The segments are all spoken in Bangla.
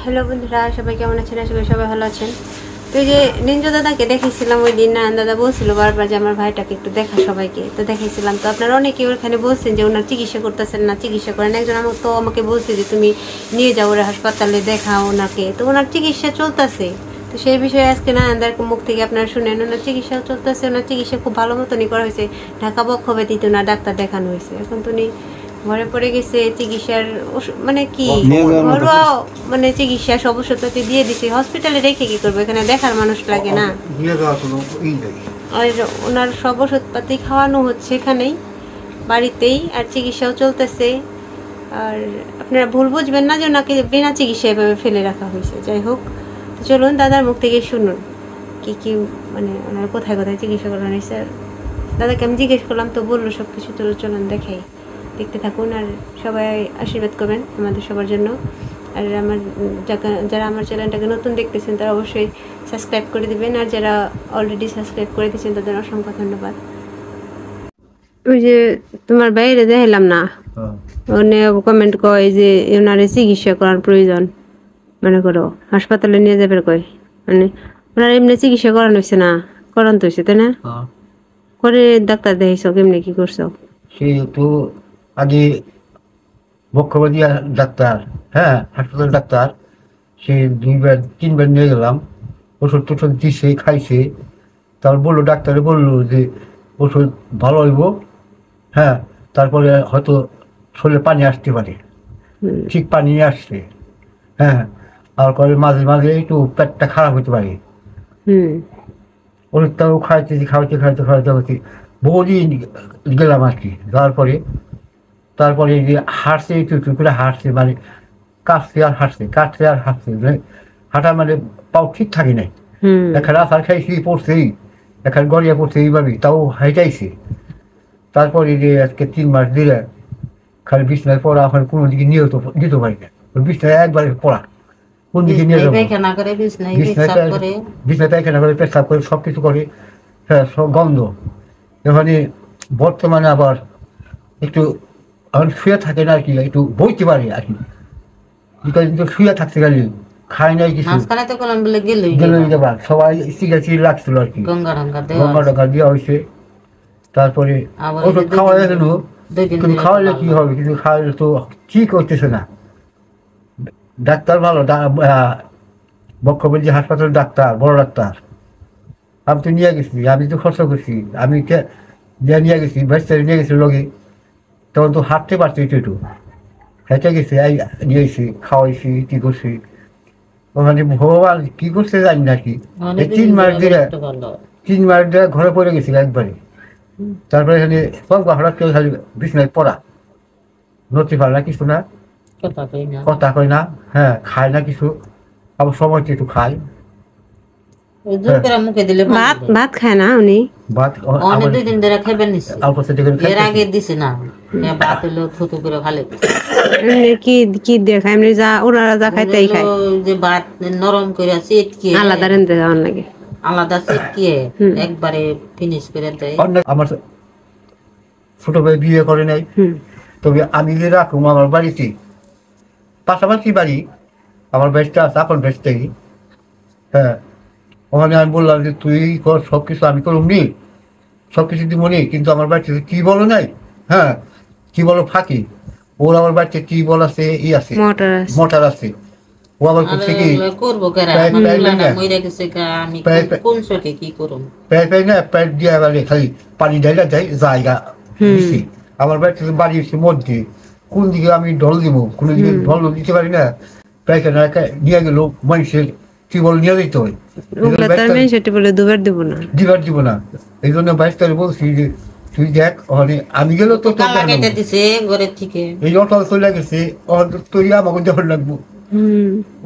হ্যালো বন্ধুরা, সবাই কেমন আছেন? আশা করি সবাই ভালো আছেন। তো এই যে নিঞ্জু দাদাকে দেখাইছিলাম ওই দিন, নারায়ণ দাদা বলছিল বারবার যে আমার ভাইটাকে একটু দেখা সবাইকে, তো দেখাইছিলাম। তো আপনারা অনেকে ওখানে বলছেন যে ওনার চিকিৎসা করতেছেন না, চিকিৎসা করেন। একজন আমাকে বলছে যে তুমি নিয়ে যাও ওরা হাসপাতালে, দেখাও ওনাকে। তো ওনার চিকিৎসা চলতেছে। তো সেই বিষয়ে আজকে নারায়ণদার মুখ থেকে আপনারা শুনেন। ওনার চিকিৎসাও চলতেছে, ওনার চিকিৎসা খুব ভালো মতনই করা হয়েছে। ঢাকা বক্ষব্যাধিতে ওনার ডাক্তার দেখানো হয়েছে। এখন তো উনি ঘরে পড়ে গেছে। চিকিৎসার মানে কি ঘরোয়া মানে চিকিৎসা অবশ্যই দিয়ে দিছে। হসপিটালে রেখে কি করবো, এখানে দেখার মানুষ লাগে না। আর ওনার সব ওষুধপাতি খাওয়ানো হচ্ছে এখানেই বাড়িতেই, আর চিকিৎসাও চলতেছে। আর আপনারা ভুল বুঝবেন না যে ওনাকে বিনা চিকিৎসা এভাবে ফেলে রাখা হয়েছে। যাই হোক, চলুন দাদার মুখ থেকে শুনুন কি কি মানে ওনার কোথায় কোথায় চিকিৎসা করানো হয়েছে। দাদাকে আমি জিজ্ঞেস করলাম, তো বললো সব কিছু। তো চলুন দেখাই, দেখতে থাকুন। আর সবাই আশীর্বাদ করবেন আমাদের সবার জন্য। আর যারা আমার চ্যানেলটাকে নতুন দেখতেছেন তারা অবশ্যই সাবস্ক্রাইব করে দেবেন, আর যারা অলরেডি সাবস্ক্রাইব করে দিয়েছেন তাদের অসংখ্য ধন্যবাদ। ওই যে তোমার বাইরে দেখাইলাম না, উনি কমেন্ট কয় যে ওনারে চিকিৎসা করার প্রয়োজন, মনে করো হাসপাতালে নিয়ে যাবে কয়। মানে ওনার এমনি চিকিৎসা করানো হয়েছে না, করানো তো হয়েছে তাই না? করে ডাক্তার দেখাইছো কেমনি কি করছো? সে তো আগে বক্ষব্যাধি ডাক্তার, হ্যাঁ হাসপাতাল ডাক্তার, সে 2-3 বার নিয়ে গেলাম। ওষুধ টষুধ দিছে, খাইছে। তারপর বললো, ডাক্তারে বললো যে ওষুধ ভালো হইব, হ্যাঁ তারপরে হয়তো শরীরে পানি আসতে পারে। ঠিক পানি আসছে, হ্যাঁ। আর করে মাঝে মাঝে একটু পেটটা খারাপ হতে পারে। ওষুধটাও খাওয়াইতে বহুদিন গেলাম আর কি। যাওয়ার পরে তারপরে যে হাঁটছে, একটু করে হাঁটছে, মানে কাটছে আর হাঁটছে মানে হাঁটা মানে পাও ঠিক থাকে নাই। এখানে আসার খাইছি, পড়ছেই এখানে গড়িয়া পড়ছে এইভাবে, তাও হাইটাইছে। তারপরে যে আজকে 3 মাস দিলে খালি বিছনায় পড়া, ওখানে কোনো দিকে নিয়ে দিতে পারি না। বিছনায় একবারে পড়া, কোন দিকে নিয়ে যাবো? বিছনায় পায়খানা করে, পেশাব করে, সব কিছু করে, হ্যাঁ সব গন্ধ। এখানে বর্তমানে আবার একটু এখন শুয়ে থাকে না আর কি, একটু বইতে পারে আর কি। কিন্তু শুয়ে থাকতে গেলে খাই নাই কিছু, সবাই সিগারেট লাগছিল আর কি, গঙ্গা টঙ্গা দেওয়া হয়েছে। তারপরে ওষুধ খাওয়া গেল, কিন্তু খাওয়াইলে কি হবে? কিন্তু খাওয়াইলে তো কি করতেছে না। ডাক্তার ভালো, বক্ষব্যাধি হাসপাতাল ডাক্তার, বড় ডাক্তার। আমি তো নিয়ে গেছি, আমি তো খরচা করছি, আমি নিয়ে গেছি, ভেস্তারি নিয়ে গেছি লগে। তখন তো হাঁটতে পারছি একটু, হেঁটে গেছি, নিয়েছি, খাওয়াইছি, কি করছি। ওখানে ভগবান কি করছে জানি না কি। 3 মাস ধরে ঘরে পড়ে গেছিল একবারে। তারপরে এখানে হঠাৎ করে খালি বিছনায় পড়া, নড়তে পারে না, কিছু না, কথা কয় না, হ্যাঁ খায় না কিছু। আবার সময় একটু খায়, ভাত খায় না উনি। ভাত কি দেখায় এমনি, যা ওনারা যা খায় তাই খায়। যে ভাত নরম করে চিটকে আলাদা রেঁধে দেওয়ার লাগে, আলাদা চিটকে একবারে ফিনিশ করে দেয়। আমার ছোট ভাই বিয়ে করে নাই, তবে আমি যে রাখুম আমার বাড়িতে, পাশাপাশি বাড়ি, আমার বেশটা আছে, আপন বেশটাই, হ্যাঁ। ওখানে আমি বললাম যে তুই কর সব কিছু, আমি করুম নি, সব কিছু দিব নি, কিন্তু আমার বাড়িতে কি বলো নাই, হ্যাঁ কি বলো ফাঁকি। ওর আমার বাড়িতে কি বল আছে, ই আছে, মোটর আছে। ও আবার করছে কি প্যাট দিয়ে খালি পানি ঢাইলা যায় জায়গা দিচ্ছি। আমার বাড়িতে বাড়ি হচ্ছে মধ্যে, কোন দিকে আমি ঢল দিব, কোনো দিকে ঢল দিতে পারি না। পায়খানা নিয়ে গেল মানুষের টিউবওয়েল নিয়ে দিতে হয়, দিবার দিব না। এই জন্য 22 তারিখ বলছি যে তুই দেখ, ওখানে আমি গেল তো এই অটল চলে গেছে, তুই আমাকে দেখার লাগবো।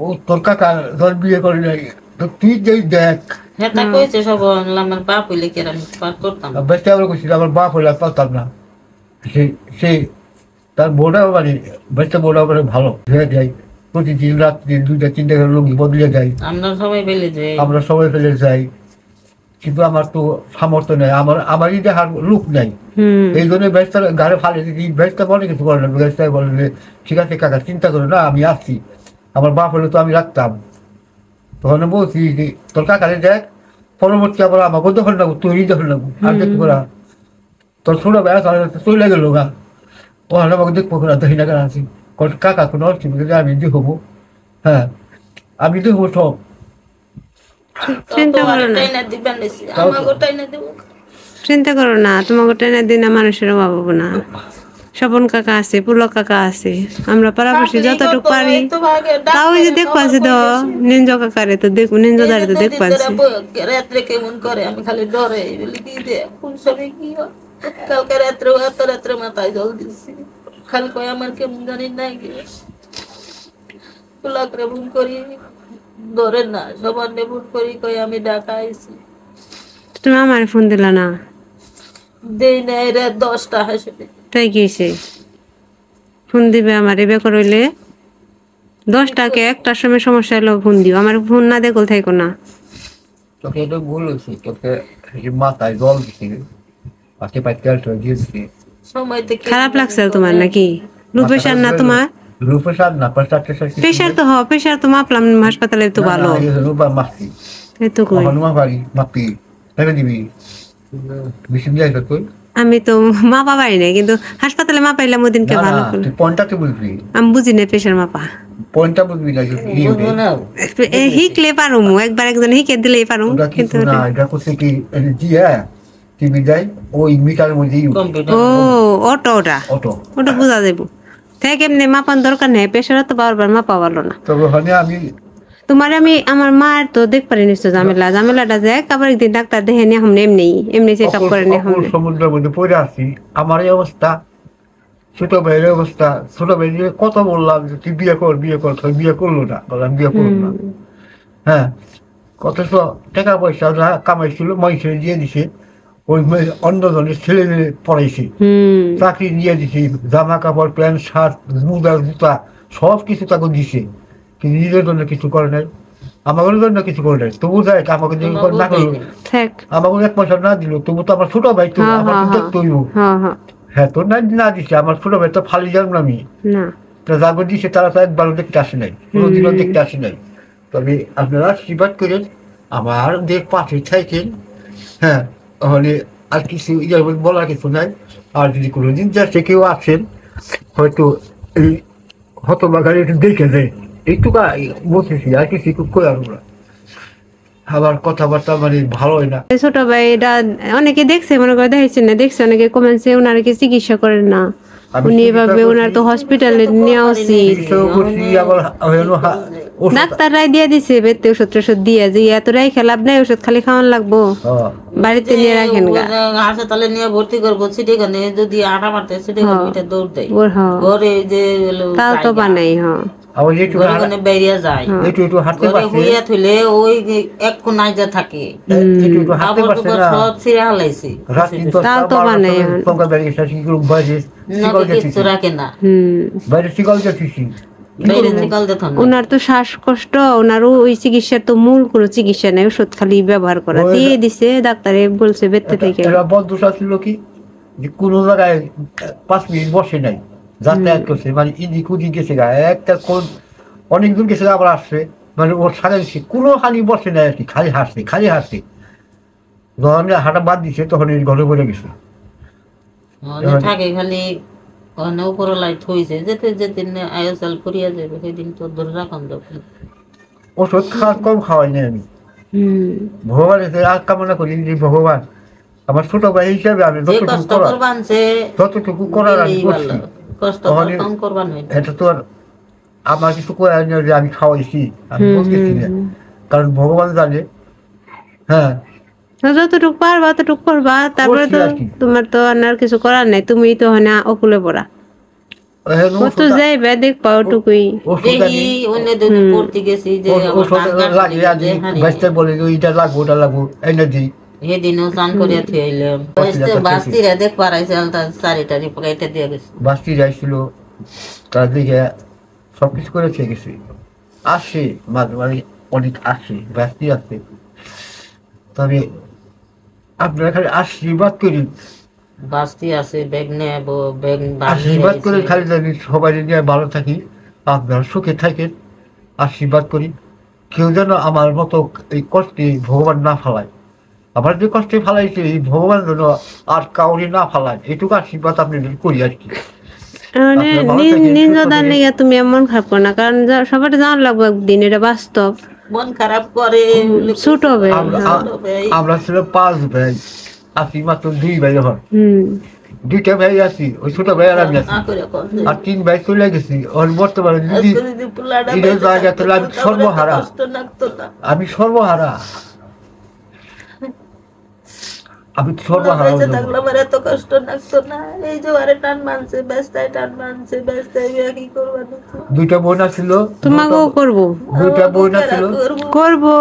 ও তোর কাকা ধর বিয়ে করে নাই, তো তুই যে দেখ। আমার বাপ হইলে পারতাম না। সে তার বোর্ডাও মানে বেশটা বোর্ডাও মানে ভালো ধুয়ে যায়, প্রতিদিন রাত্রি 2-3টা করে লুঙ্গি বদলে যায়, আমরা সবাই ফেলে যাই। কিন্তু আমার তো সামর্থ্য নেই, আমারই দেখার লোক নাই। এই জন্য বেশটার গাড়ি ফালে দিই, বেশটা বলে কিছু বলে না। বেশটাই বলে ঠিক আছে কাকা চিন্তা করো না, আমি আসছি, আমার বাপ হলে তো আমি রাখতাম। তখন বলছি যে তোর কাকারে দেখ, পরবর্তী আবার আমাকে দখল লাগবো, তৈরি দখল লাগবো, আর দেখতে করা তোর ছোট বেড়া তাহলে চলে গেল গা, ওখানে আমাকে দেখবো না, দেখি না কেন আছি কাকা কোনো অসুবিধা আমি দেখবো, হ্যাঁ আমি দেখবো সব। চিন্তা করো না, চিন্তা করো না, তোমাকে টেনে দিন মানুষের অভাব হবে না। স্বপন কাকা আছে, পুলক কাকা আছে, আমরা পাড়াপড়শি যতটুকু পারি। তাও ওই যে দেখবো আছে তো নিঞ্জ কাকারে তো দেখবো, নিঞ্জ দাঁড়ে তো দেখবো আছে। রাত্রে কেমন করে আমি খালি ডরে বলি কি দে কোন সময় কি হয়। কালকে রাত্রে এত রাত্রে মাথায় জল দিচ্ছি, খালি কয় আমার কেমন জানি নাই গিয়ে পুলাকরে ফোন করি ধরে না, সবার ফোন করি কই আমি ঢাকা আইছি। তুমি আমার ফোন দিলা না? দেই নাই রাত 10টা হাসবে। তাই কি হয়েছে? ফোন দিবে আমার এবে করলে 10টাকে 1টার সময় সমস্যা এলো ফোন দিও, আমার ফোন না দেখল থাইকো না। তোকে এটা ভুল হয়েছে, তোকে মাথায় জল দিছি, পাশে পাইতে দিয়েছি। সময় থেকে খারাপ লাগছে তোমার নাকি? লো প্রেশার না তোমার? রূপসার না, প্রেশার তো প্রেশার তো মাপলাম হাসপাতালে, তো ভালো মাসি এই তো কই। হনুমা বাড়ি মাপি ফেলে দিবি বেশি দিয়ে তুই। আমি তো মাপা পারি না, কিন্তু হাসপাতালে মাপাইলাম ওদিনকে ভালো করে। তুই পয়েন্টটা বুঝবি, আমি বুঝি না প্রেশার মাপা, পয়েন্টটা বুঝবি না। বুঝবো না হিকলে পারুম, একবার একজন হিকে দিলেই পারুম, ওটা কিন্তু কিছু না, এটা করছে কি দিয়ে টিভি দেয় ওই মিটারের মধ্যে কম্পিউটার ও অটো ওটা অটো। ওটা বোঝা যাবো। থেকে এমনি মাপান দরকার নেই, প্রেশার তো বারবার মাপা ভালো না। তবে ওখানে আমি তোমার আমি আমার মার তো দেখ পারি নিশ্চয় ঝামেলাটা যাক, আবার একদিন ডাক্তার দেখে নিয়ে এখন এমনি চেক আপ করে নিয়ে অকুল সমুদ্রের মধ্যে পড়ে আছি। আমার এই অবস্থা, ছোট ভাইয়ের অবস্থা। ছোট ভাই কত বললাম যে তুই বিয়ে কর বিয়ে কর, তুই বিয়ে করলো না, বললাম বিয়ে করলো না। হ্যাঁ, কত টাকা পয়সা ওরা কামাইছিল মহিষে দিয়ে দিছে, ওই অন্যজনের ছেলে মেয়ে পড়াইছে, চাকরি দিয়ে দিছে, জামা কাপড় প্যান্ট শার্ট মোজা জুতা সব কিছু তাকে দিছে, কিন্তু নিজের জন্য কিছু করে নাই, আমাদের জন্য কিছু করে নাই। তবু যাই আমাকে যদি না করলো, আমাকে 1 পয়সা না দিল, তবু তো আমার ছোট ভাই, তো আমার তো দেখতে হইব। হ্যাঁ, তো না দিছে, আমার ছোট ভাই তো ফালি জানলাম আমি, তো যাকে দিছে তারা তো একবারও দেখতে আসে নাই, কোনোদিনও দেখতে আসে নাই। তবে আপনারা আশীর্বাদ করেন, আমার দেখ পাশে থাকেন। হ্যাঁ, তাহলে আর কিছু বলার কিছু নাই। আর যদি কোনোদিন যাচ্ছে কেউ আসেন, হয়তো এই হতবাগারে একটু দেখে দেয়, এইটুকু বলতেছি, আর কিছু করে আমরা আবার কথাবার্তা মানে ভালো হয় না। ছোট ভাই এটা অনেকে দেখছে, মনে করে দেখছে অনেকে কমেন্টসে ওনারকে চিকিৎসা করেন না, উনি এভাবে ওনার তো হসপিটালে নেওয়া উচিত। ডাক্তাররাই দিয়ে দিছে বেতে ওষুধ টষুধ দিয়ে, যে এতটাই খেলাপ নাই, ওষুধ খালি খাওয়ান লাগবো, বাড়িতে নিয়ে রাখেন গা। হাসপাতালে নিয়ে ভর্তি করবো, সিটিখানে যদি আটা মারতে সিটিখানে এটা দৌড় দেয় ঘরে, যে তাও তো বানাই। হ্যাঁ, বেরিয়ে যায় ঘরে হইয়া থইলে ওই এক কোনায় যা থাকে, সব ছিঁড়ে হালাইছে, তাও তো বানাই। কিছু রাখে না, ওনার তো শ্বাসকষ্ট, ওনারও ওই চিকিৎসার তো মূল কোনো চিকিৎসা নেই, ওষুধ খালি ব্যবহার করা দিয়ে দিছে, ডাক্তারে বলছে বেতে থেকে। বদদশা ছিল কি যে কোনো জায়গায় 5 মিনিট বসে নাই, যাতায়াত করছে, মানে ইদি কুদি গেছে গা, একটা কোন অনেক দূর গেছে আবার আসছে, মানে ওর সারা কোনো খালি বসে নাই আর কি, খালি হাসছে। যখন হাঁটা বাদ দিছে তখন এই ঘরে পড়ে গেছে থাকে খালি উপরে লাইট হয়েছে, যেদিন আয়োসাল করিয়া যাবে সেদিন তো ধরে রাখান যাবে। ওষুধ কম খাওয়াই নাই আমি, ভগবানের আর কামনা করি যে ভগবান আমার ছোট ভাই হিসাবে আমি যতটুকু করার আমি করছি। এটা তো আর আমার কিছু করে যে আমি খাওয়াইছি আমি বলতেছি না, কারণ ভগবান জানে। হ্যাঁ, যতটুকু পারবা ততটুকু করবা, তারপরে তো তোমার তো আর কিছু করার নাই, তুমি তো হয় অকুলে পড়া তো যাইবে দেখবা ওটুকুই। বলে এটা লাগবো ওটা লাগবো এনে দিই, সেদিনও চান করিয়া থইলাম, বাস্তিরা দেখ পারাইছে, চারিটারি পকাইতে দিয়ে গেছে, বাস্তি যাইছিল, তার দিকে সবকিছু করে খেয়ে গেছে। আসে মাঝে মাঝে অনেক আসে, বাস্তি আসে, তবে আপনারা খালি আশীর্বাদ করি, বাস্তি আছে ব্যাগ নেব, ব্যাগ আশীর্বাদ করে খালি জানি সবাই নিয়ে ভালো থাকি, আপনারা সুখে থাকেন। আশীর্বাদ করি কেউ যেন আমার মতো এই কষ্টে ভগবান না ফালায়। আমার যে কষ্টে ফালাইছে এই ভগবান যেন আর কাউরি না ফালায়, এটুকু আশীর্বাদ আপনি করি আর কি। মানে আপনার ভালো থাকেন, সুস্থ নিন্দদার থাকেন। লেগে তুমি এমন খারাপ করো না, কারণ সবার জানার লাগবে একদিন এটা বাস্তব। মন খারাপ করে বলে ছোট হবে, আমরা- ছোট ভাই। আমরা ছিল 5 ভাই, আছি মাত্র 2 ভাই। এখন হুম 2টা ভাই আছি, ওই ছোট ভাই আর আমি আছি, না করে কর যে। আর 3 ভাই চলে গেছি। ওর বর্তমানে যদি আজকে যদি পোলাটা ঈদের বেঁচে জায়গা থাকতো, তাহলে আমি তাহলে এত সর্বহারা। কষ্ট লাগতো না। আমি সর্বহারা, আমি পোলা সর্বহারা বেঁচে হয়ে যাবো। থাকলে আমার এত কষ্ট লাগতো না। এই যে আরে টান মানছে, ব্যস্তায় টান মানছে, ব্যস্তায় বিয়া কি করবা না? 2টা বোন আছিল, তোমাকেও করবো 2টা বোন আছিল। করবো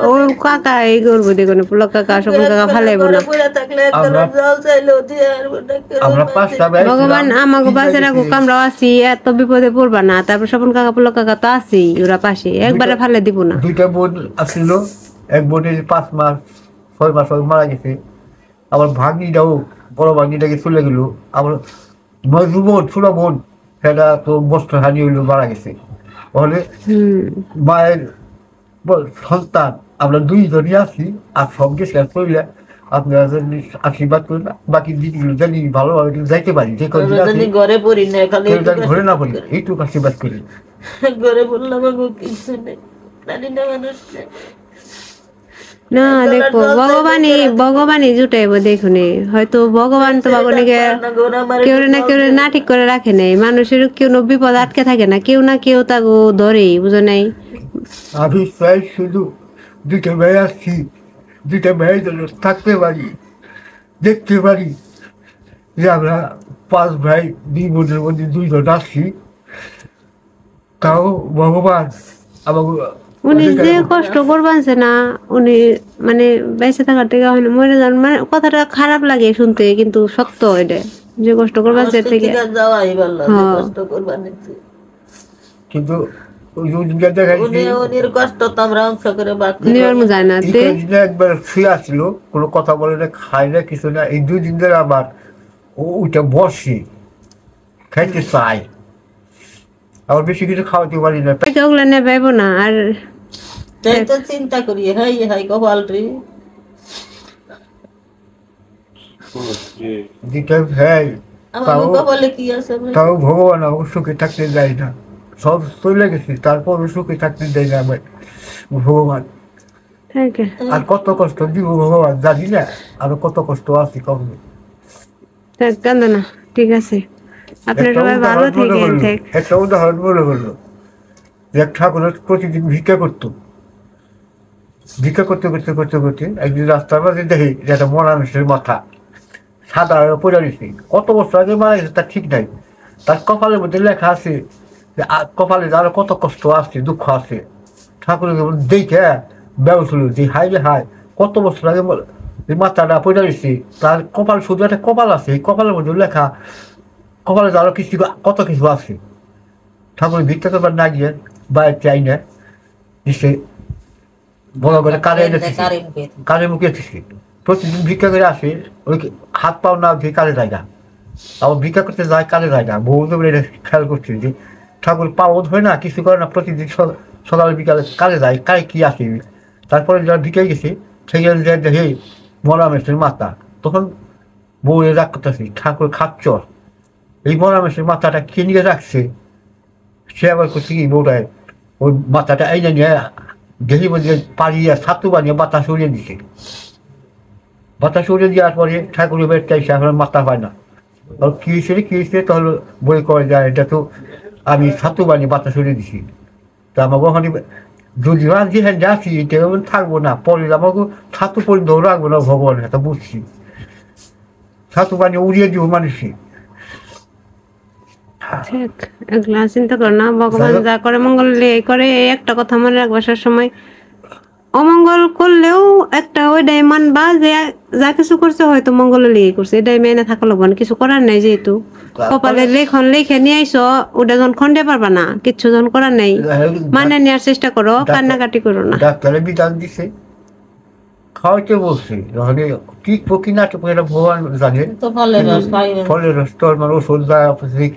ও কাকা এই করবো, দেখুন পুলক কাকা সবুজ কাকা ফালাইবো না। আমরা- আমরা 5টা ভাই ছিলাম, ভগবান আমাকে 3 ভাই বাঁচে রাখুক, গেছি। আমরাও আছি, এত বিপদে পড়বা না। তারপর স্বপন কাকা পুলক কাকা তো আছি, ওরা পাশে, একবারে ফালে দিব না। 2টা বোন আসছিল, এক বোনের 5 মাস 6 মাস আগে মারা গেছে। আমার ভাগ্নিটাও, বড় ভাগ্নিটাকে চলে গেল। আমার মজু বোন, ছোট বোন, সেটা তো বস্ত্র হানি হইলো, মারা গেছে। তাহলে হুম মায়ের সন্তান আমরা 2 জনই আছি, আর সবকে শেষ করলে আপনারা যদি আশীর্বাদ করেন, বাকি দিনগুলো জানি ভালোভাবে যাইতে পারি, যে কদিন আছি ঘরে পড়ি না, খালি কেউ যেন ঘরে না পড়ি, এইটুকু আশীর্বাদ করি। ঘরে বললাম আমার কিছু নেই, জানি না মানুষ নেই। না দেখো, ভগবানই জুটাইবো, দেখুন হয়তো ভগবান তো বাগনিকে কেউ না ঠিক করে রাখে নাই। মানুষের কেউ বিপদ আটকে থাকে না, কেউ না কেউ তাকে ধরেই, বুঝো নাই? আমি চাই শুধু 2টা ভাই আসছি, 2টা ভাই যেন থাকতে পারি, দেখতে পারি যে আমরা 5 ভাই 2 বোনের মধ্যে 2 জন আসছি। তাও ভগবান আমাকে উনি যে কষ্ট করবানছে না, উনি মানে বেঁচে থাকার থেকে হয় না, মরে যান, মানে কথাটা খারাপ লাগে শুনতে, কিন্তু সত্য এটা, যে কষ্ট করবানছে এর থেকে। যাওয়াই ভালো, যে কষ্ট করবার নিচ্ছে। কিন্তু ওই দুদিনটা দেখাইছি, উনির কষ্ট তো আমরা অংশ করে বাদ দিই। নিয়ম যায় না তে। দিনে একবার শুয়ে আসছিল, কোনো কথা বলে না, খায় না, কিছু না। এই 2 দিন ধরে আবার ওইটা বসে খাইতে চাই, আবার বেশি কিছু খাওয়াতে পারি না। ওগুলো নিয়ে পাইবো না। আর তাই তো চিন্তা করি, হাই হাই কপাল রে। 2টা ভাই, আমার কপালে কি আছে ভাই? তাও ভগবান আমাকে সুখে থাকতে দেয় না। সব চলে গেছে, তারপরও সুখে থাকতে দেয় না আমার ভগবান। ঠিক আর কত কষ্ট দিব ভগবান জানি না, আরো কত কষ্ট আছে কখনো। আছে, কান্দো না, ঠিক আছে। আপনারা সবাই ভালো থাকেন। ঠিক একটা উদাহরণ মনে হলো, এক ঠাকুর প্রতিদিন ভিক্ষা করতো, ভিক্ষা করতে করতে করতে করতে একদিন রাস্তার মাঝে দেখি যে একটা মরা মানুষের মাথা সাদা হয়ে পড়ে গেছে। কত বছর আগে মারা গেছে তার ঠিক নাই। তার কপালের মধ্যে লেখা আছে যে কপালে আরো কত কষ্ট আছে, দুঃখ আছে। ঠাকুরকে দেখে ব্যবস্থা হলো যে হাই রে হাই, কত বছর আগে এই মাথাটা পড়ে গেছে, তার কপাল শুধু একটা কপাল আছে, এই কপালের মধ্যে লেখা কপালে আরো কিছু কত কিছু আছে। ঠাকুর ভিক্ষা করবার না গিয়ে বাইরে চাই না, দিচ্ছে বড় করে কারে এনেছে, কারে মুখে এসেছে। প্রতিদিন ভিক্ষা করে আসে, ওই হাত পাও না দিয়ে কারে যায় না, আবার ভিক্ষা করতে যায় কারে যায় না। বহু তো এটা খেয়াল করছে যে ঠাকুর পাও ধরে না, কিছু করে না, প্রতিদিন সকালে বিকালে কারে যায়, কারে কি আসে। তারপরে যারা ভিক্ষা গেছে সেখানে যে দেখে মরা মেসের মাথা, তখন বউ রাগ করতেছে, ঠাকুর খাচ্ছ এই মরা মেসের মাথাটা কে নিয়ে রাখছে। সে আবার করছে কি, বউটায় ওই মাথাটা এই নিয়ে দেহি মধ্যে পাড়িয়ে ছাতু বানিয়ে বাতাস উড়িয়ে দিছে। বাতাস উড়িয়ে দেওয়ার পরে ঠাকুরের বেড় চাইছে, এখন মাথা হয় না। আর কি হয়েছে তাহলে বই করে যায়, এটা তো আমি ছাতু বানিয়ে বাতাস উড়িয়ে দিছি। তা আমাকে ওখানে যদি যেখানে যাচ্ছি এটা থাকবো না, পরে আমাকে ছাতু পর্যন্ত রাখবো না, ভগবান এটা বুঝছি। ছাতু বানিয়ে উড়িয়ে দিব মানুষই। ঠিক, এগুলা চিন্তা করো না, ভগবান যা করে মঙ্গল করে। এই একটা কথা মনে রাখবা সব সময়, অমঙ্গল করলেও একটা ওইটাই মানবা যে যা কিছু করছে হয়তো মঙ্গল লিয়ে করছে, এটাই মেনে থাকা লাগবে না, কিছু করার নাই। যেহেতু কপালে লেখন লিখে নিয়ে আইসো, ওটা যখন খন্ডে পারবা না, কিচ্ছু যখন করার নাই, মানে নেওয়ার চেষ্টা করো, কান্নাকাটি করো না। ডাক্তারে বিধান দিছে খাওয়াইতে বলছি তাহলে টিকবো কি না টিকবো এটা ভগবান জানে তো ফলের রস খাইবেন। ফলের রস তোর মানে ওষুধ দেওয়া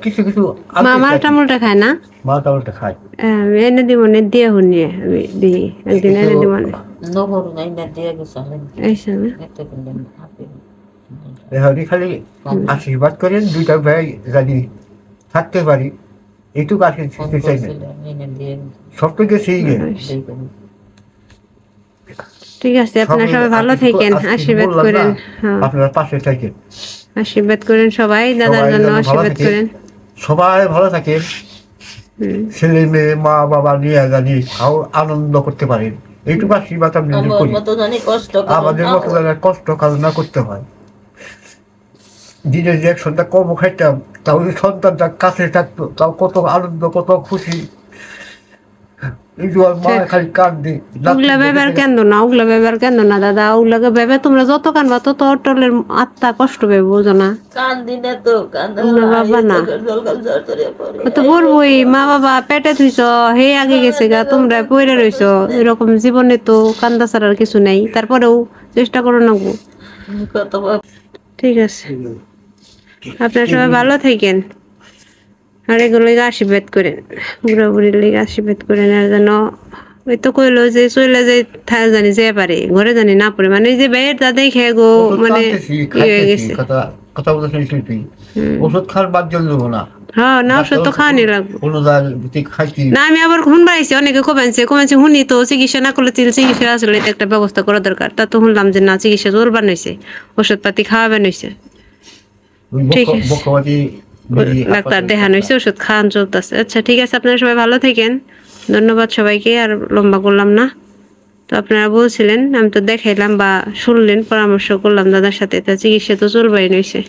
কিছু কিছু মা মালটা মুলটা খায় না? মালটা উল্টা খায়। আমি এনে দিব না, দিয়ে শুনিয়ে আমি দিই একদিন এনে দিব না। নহর নাই না দিয়ে গেছে এইসব না? এত করলেন আপেল এখানে খালি আশীর্বাদ করেন দুইটা ভাই জানি থাকতে পারি এইটুকু আশীর্বাদ চাই না, এনে দিয়ে সব থেকে সেই ঠিক আছে, আপনারা সবাই ভালো থাকেন, আশীর্বাদ করেন। হ্যাঁ, আপনারা পাশে থাকেন, আশীর্বাদ করেন সবাই, দাদার সবাই জন্য যেন ভালো আশীর্বাদ থাকে। করেন। সবাই ভালো থাকেন, ছেলে মেয়ে মা বাবা নিয়ে জানি আনন্দ করতে পারেন, এইটুকু আশীর্বাদ আমি আমার করি। মতো জানি কষ্ট আমাদের মতো যারা কষ্ট কাজনা করতে হয়, দিনের যে এক সন্ধ্যা কর্ম খাইতাম তাও সন্তানটা কাছে থাকতো, তাও কত আনন্দ কত খুশি। এই যে মা খালি কান্দে ওগুলা ব্যবহার কেন না, ওগুলা ব্যবহার কেন না দাদা, ওগুলাকে ভেবে তোমরা যত কানবা তত অটলের আত্মা কষ্ট পাবে, বোঝো না? কান্দি না তো কান্দা না বাবা না, জলকাল জ্বর ধরে পড়ে ও তো বলবোই, মা বাবা পেটে থুইছ, হে আগে গেছে গা, তোমরা পড়ে রইছ, এরকম জীবনে তো কান্দা ছাড়ার কিছু নাই, তারপরেও চেষ্টা করো না গো। কত ঠিক আছে, আপনারা সবাই ভালো থাকেন, আর এগুলো আশীর্বাদ করেন, বুড়া বুড়ির লেগে আশীর্বাদ করেন। আর যেন ওই তো কইলো যে চলে যাই জানি যে পারে, ঘরে জানি না পড়ে, মানে এই যে বের তা দেখে গো মানে ইয়ে হয়ে গেছে। কথা বলতে শিল্পী ওষুধ খাওয়ার বাদ জল দেবো না, হ্যাঁ না, ওষুধ তো খাওয়ানি লাগবে খাইছি না। আমি আবার শুনবাইছি অনেকে কমেছে শুনি তো চিকিৎসা না করলে চিকিৎসা আসলে এটা একটা ব্যবস্থা করা দরকার। তা তো শুনলাম যে না, চিকিৎসা চলবার নইছে, ওষুধ পাতি খাওয়াবেন হইছে, ঠিক আছে, বকবাদি ডাক্তার দেখানো হয়েছে, ওষুধ খাওয়ান চলতেছে। আচ্ছা ঠিক আছে, আপনারা সবাই ভালো থাকেন, ধন্যবাদ সবাইকে, আর লম্বা করলাম না। তো আপনারা বলছিলেন, আমি তো দেখাইলাম বা শুনলেন, পরামর্শ করলাম দাদার সাথে, তা চিকিৎসা তো চলবাই নইছে।